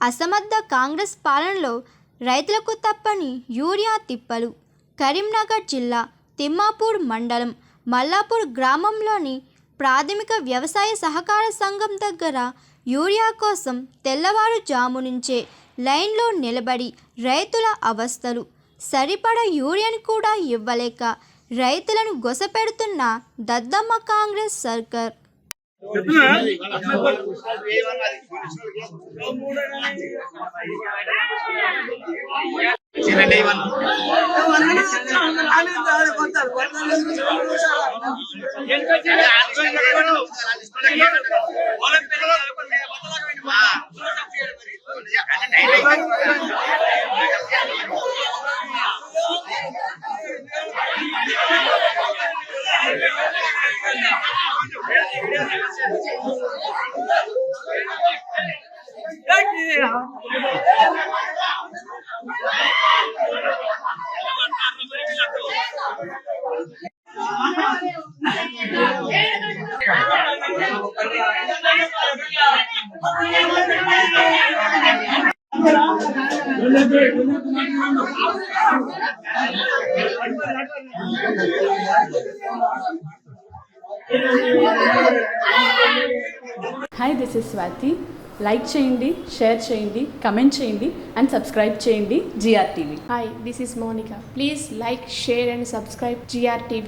అసమర్థ కాంగ్రెస్ పాలనలో రైతులకు తప్పని యూరియా తిప్పలు. కరీంనగర్ జిల్లా తిమ్మాపూర్ మండలం మల్లాపూర్ గ్రామంలోని ప్రాథమిక వ్యవసాయ సహకార సంఘం దగ్గర యూరియా కోసం తెల్లవారుజాము నుంచే లైన్లో నిలబడి రైతుల అవస్థలు. సరిపడా యూరియాని కూడా ఇవ్వలేక రైతులను గొసపెడుతున్న దద్దమ్మ కాంగ్రెస్ సర్కార్. Hi, this is Swati. Like చేయండి, షేర్ చేయండి, కమెంట్ చేయండి అండ్ సబ్స్క్రైబ్ చేయండి GRTV. Hi, this is Monica. Please like, share and subscribe GRTV.